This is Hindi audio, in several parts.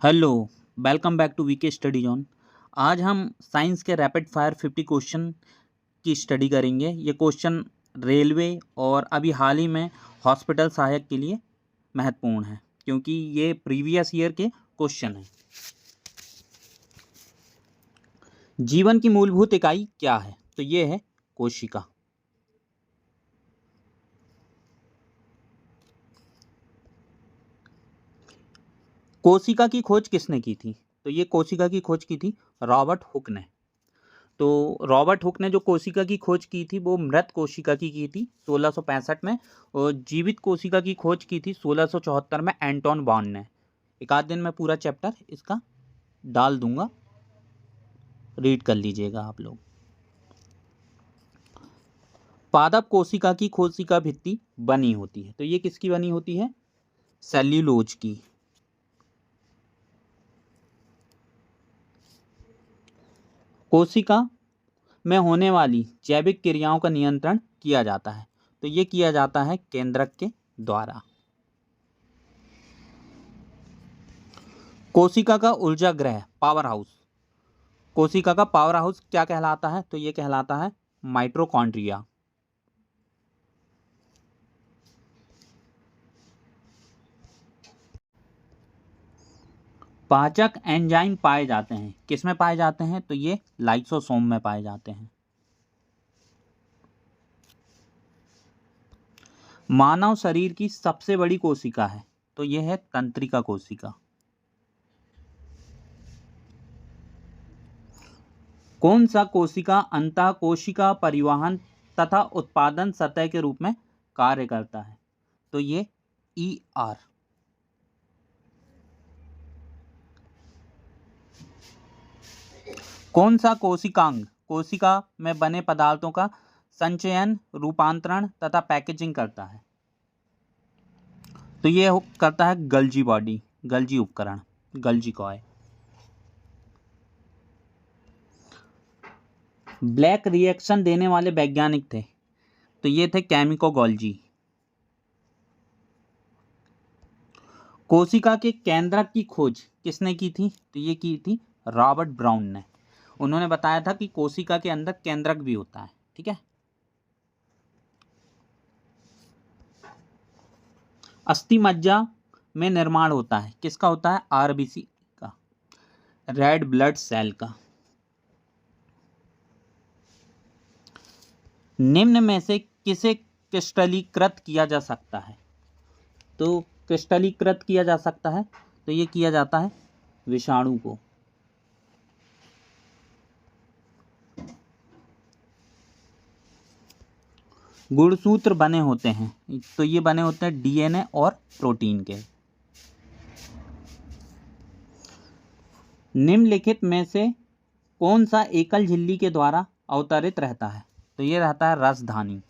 Hello, welcome back to VK study zone. आज हम साइंस के रैपिड फायर 50 क्वेश्चन की स्टडी करेंगे। ये क्वेश्चन रेलवे और अभी हाल ही में हॉस्पिटल सहायक के लिए महत्वपूर्ण है, क्योंकि ये प्रीवियस ईयर के क्वेश्चन हैं। जीवन की मूलभूत इकाई क्या है? तो ये है कोशिका। कोशिका की खोज किसने की थी? तो ये कोशिका की खोज की थी रॉबर्ट हुक ने। तो रॉबर्ट हुक ने जो कोशिका की खोज की थी वो मृत कोशिका की थी 1665 में, और जीवित कोशिका की खोज की थी 1674 में एंटोन बॉर्न ने। एक आध दिन में पूरा चैप्टर इसका डाल दूंगा, रीड कर लीजिएगा आप लोग। पादप कोशिका की कोशिका भित्ति बनी होती है, तो ये किसकी बनी होती है? सेल्यूलोज की। कोशिका में होने वाली जैविक क्रियाओं का नियंत्रण किया जाता है, तो ये किया जाता है केंद्रक के द्वारा। कोशिका का ऊर्जा ग्रह पावर हाउस, कोशिका का पावर हाउस क्या कहलाता है? तो ये कहलाता है माइटोकॉन्ड्रिया। पाचक एंजाइम पाए जाते हैं, किसमें पाए जाते हैं? तो ये लाइसोसोम में पाए जाते हैं। मानव शरीर की सबसे बड़ी कोशिका है, तो ये है तंत्रिका कोशिका। कौन सा कोशिका अंतः कोशिका परिवहन तथा उत्पादन सतह के रूप में कार्य करता है? तो ये ER। कौन सा कोशिकांग कोशिका में बने पदार्थों का संचयन, रूपांतरण तथा पैकेजिंग करता है? तो ये करता है गल्जी बॉडी, गल्जी उपकरण, गल्जी कॉय। ब्लैक रिएक्शन देने वाले वैज्ञानिक थे, तो ये थे केमिको गोल्जी। कोशिका के केंद्रक की खोज किसने की थी? तो ये की थी रॉबर्ट ब्राउन ने। उन्होंने बताया था कि कोशिका के अंदर केंद्रक भी होता है। ठीक है। अस्थि मज्जा में निर्माण होता है, किसका होता है? RBC का, रेड ब्लड सेल का। निम्न में से किसे क्रिस्टलीकृत किया जा सकता है? तो क्रिस्टलीकृत किया जा सकता है, तो ये किया जाता है विषाणु को। गुणसूत्र बने होते हैं, तो ये बने होते हैं DNA और प्रोटीन के। निम्नलिखित में से कौन सा एकल झिल्ली के द्वारा अवतरित रहता है? तो ये रहता है रसधानी।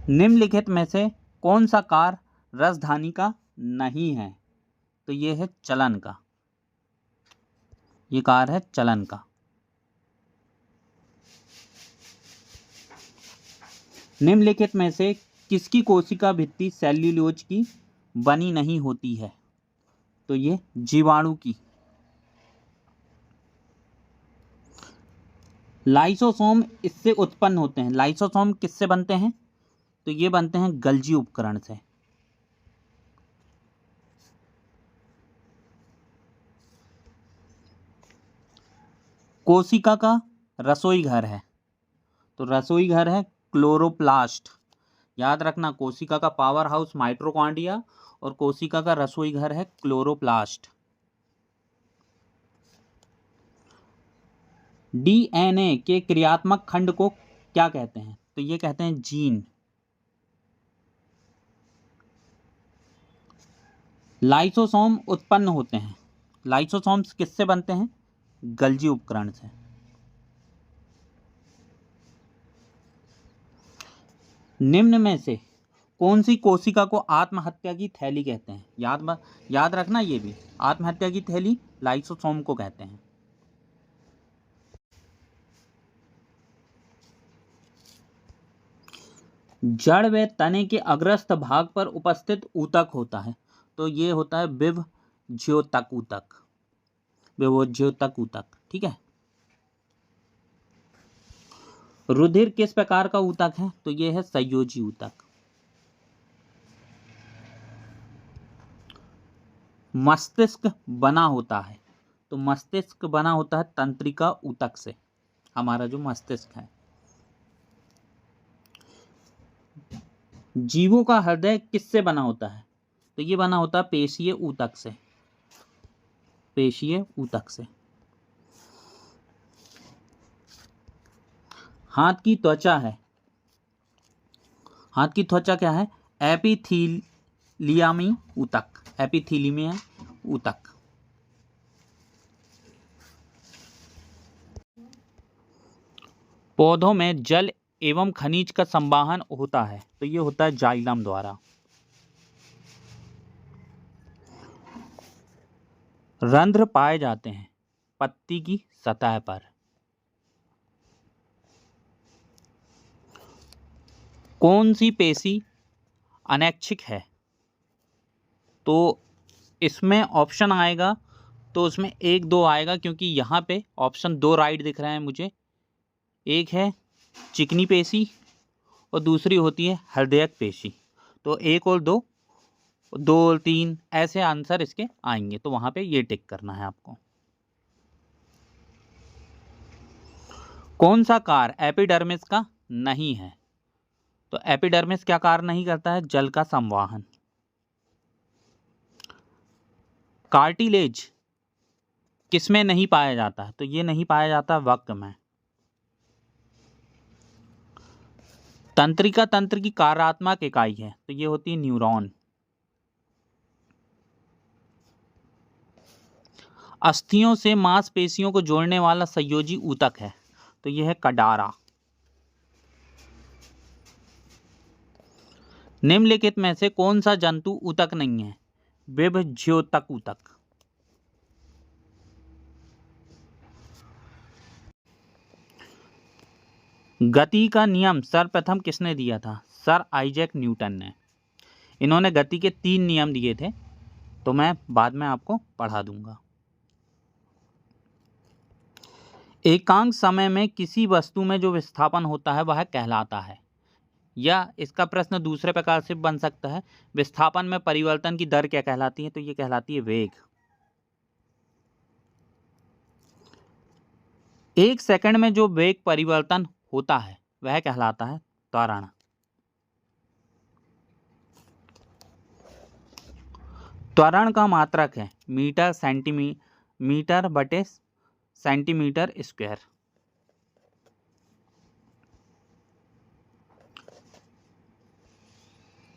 निम्नलिखित में से कौन सा कार्य रसधानी का नहीं है? तो ये है चलन का, ये कार्य है चलन का। निम्नलिखित में से किसकी कोशिका भित्ति सेल्यूलोज की बनी नहीं होती है? तो ये जीवाणु की। लाइसोसोम इससे उत्पन्न होते हैं। लाइसोसोम किससे बनते हैं? तो ये बनते हैं गल्जी उपकरण से। कोशिका का रसोई घर है, तो रसोई घर है क्लोरोप्लास्ट। याद रखना, कोशिका का पावर हाउस माइटोकॉन्ड्रिया और कोशिका का रसोई घर है क्लोरोप्लास्ट। DNA के क्रियात्मक खंड को क्या कहते हैं? तो ये कहते हैं जीन। लाइसोसोम उत्पन्न होते हैं, लाइसोसोम्स किससे बनते हैं? गल्जी उपकरण से। निम्न में से कौन सी कोशिका को आत्महत्या की थैली कहते हैं? याद रखना, ये भी आत्महत्या की थैली लाइसोसोम को कहते हैं। जड़ व तने के अग्रस्थ भाग पर उपस्थित ऊतक होता है, तो ये होता है विभज्योतक ऊतक, विभज्योतक ऊतक। ठीक है। रुधिर किस प्रकार का ऊतक है, तो ये है संयोजी ऊतक। मस्तिष्क बना होता है, तो मस्तिष्क बना होता है तंत्रिका ऊतक से, हमारा जो मस्तिष्क है। जीवों का हृदय किससे बना होता है, तो ये बना होता है पेशीय ऊतक से, पेशीय ऊतक से। हाथ की त्वचा है, हाथ की त्वचा क्या है, एपिथीलियमी ऊतक, एपिथीलियमी ऊतक। पौधों में जल एवं खनिज का संवाहन होता है, तो ये होता है जाइलम द्वारा। रंध्र पाए जाते हैं पत्ती की सतह पर। कौन सी पेशी अनैच्छिक है, तो इसमें ऑप्शन आएगा, तो उसमें 1-2 आएगा, क्योंकि यहाँ पे ऑप्शन 2 राइट दिख रहे हैं मुझे। एक है चिकनी पेशी और दूसरी होती है हृदयक पेशी। तो 1 और 2, 2 और 3 ऐसे आंसर इसके आएंगे, तो वहाँ पे ये टिक करना है आपको। कौन सा कार्य एपिडर्मिस का नहीं है, तो एपिडर्मिस क्या कार्य नहीं करता है, जल का संवाहन। कार्टिलेज किसमें नहीं पाया जाता है, तो ये नहीं पाया जाता वक्र में। तंत्रिका तंत्र की कार्यात्मक इकाई है, तो ये होती है न्यूरॉन। अस्थियों से मांसपेशियों को जोड़ने वाला संयोजी ऊतक है, तो यह है कडारा। निम्नलिखित में से कौन सा जंतु ऊतक नहीं है, विभज्योतक ऊतक। गति का नियम सर्वप्रथम किसने दिया था, सर आइजैक न्यूटन ने। इन्होंने गति के 3 नियम दिए थे, तो मैं बाद में आपको पढ़ा दूंगा। एकांक समय में किसी वस्तु में जो विस्थापन होता है वह कहलाता है, या इसका प्रश्न दूसरे प्रकार से बन सकता है, विस्थापन में परिवर्तन की दर क्या कहलाती है, तो ये कहलाती है वेग। 1 सेकंड में जो वेग परिवर्तन होता है वह कहलाता है त्वरण। त्वरण का मात्रक है मीटर सेंटीमीटर बटे सेंटीमीटर स्क्वायर।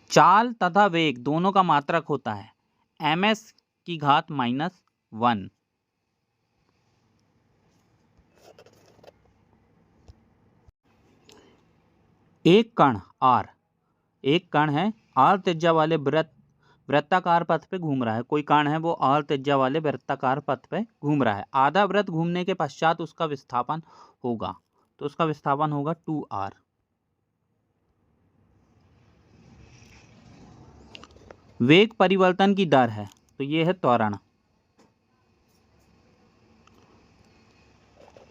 चाल तथा वेग दोनों का मात्रक होता है ms की घात -1। एक कण r, एक कण है r त्रिज्या वाले वृत्ताकार पथ पे घूम रहा है। कोई कण है वो r त्रिज्या वाले वृत्ताकार पथ पे घूम रहा है। आधा वृत्त घूमने के पश्चात उसका विस्थापन होगा, तो उसका विस्थापन होगा 2r। वेग परिवर्तन की दर है, तो ये है त्वरण।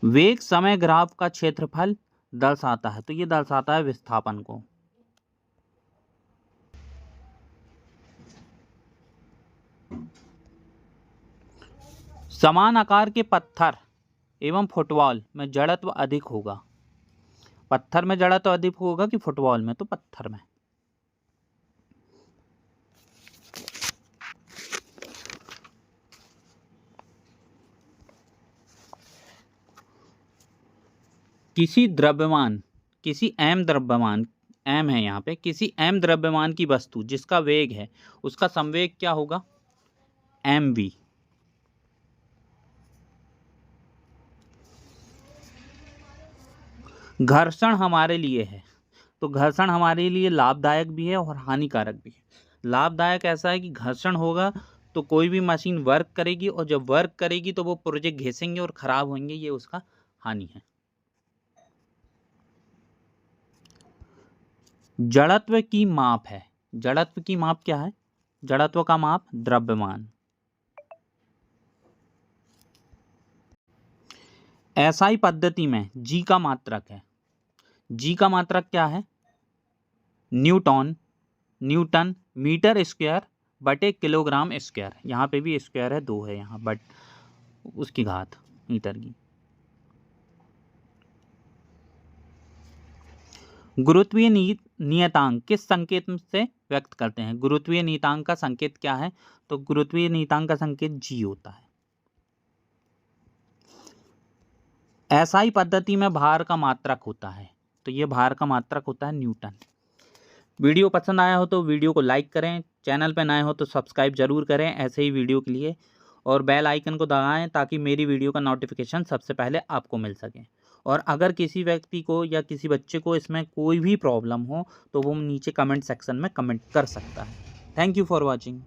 वेग समय ग्राफ का क्षेत्रफल दर्शाता है, तो ये दर्शाता है विस्थापन को। समान आकार के पत्थर एवं फुटबॉल में जड़त्व अधिक होगा। पत्थर में जड़त्व अधिक होगा कि फुटबॉल में, तो पत्थर में। किसी द्रव्यमान, किसी m द्रव्यमान, m है यहाँ पे, किसी m द्रव्यमान की वस्तु जिसका वेग है उसका संवेग क्या होगा, mv। घर्षण हमारे लिए है, तो घर्षण हमारे लिए लाभदायक भी है और हानिकारक भी है। लाभदायक ऐसा है कि घर्षण होगा तो कोई भी मशीन वर्क करेगी, और जब वर्क करेगी तो वो पुर्जे घिसेंगे और खराब होंगे, ये उसका हानि है। जड़त्व की माप है। जड़त्व की माप क्या है? जड़त्व का माप द्रव्यमान। एसआई पद्धति में जी का मात्रक है। जी का मात्रक क्या है? न्यूटन मीटर स्क्वायर बटे किलोग्राम स्क्वायर। यहाँ पे भी स्क्वायर है, 2 है यहाँ, बट उसकी घात मीटर की। गुरुत्वीय नियतांक किस संकेत से व्यक्त करते हैं? गुरुत्वीय नियतांक का संकेत क्या है? तो गुरुत्वीय नियतांक का संकेत जी होता है। एसआई पद्धति में भार का मात्रक होता है, तो ये भार का मात्रक होता है न्यूटन। वीडियो पसंद आया हो तो वीडियो को लाइक करें, चैनल पर नए हो तो सब्सक्राइब जरूर करें ऐसे ही वीडियो के लिए, और बेल आइकन को दबाएं ताकि मेरी वीडियो का नोटिफिकेशन सबसे पहले आपको मिल सके। और अगर किसी व्यक्ति को या किसी बच्चे को इसमें कोई भी प्रॉब्लम हो तो वो नीचे कमेंट सेक्शन में कमेंट कर सकता है। Thank you for watching.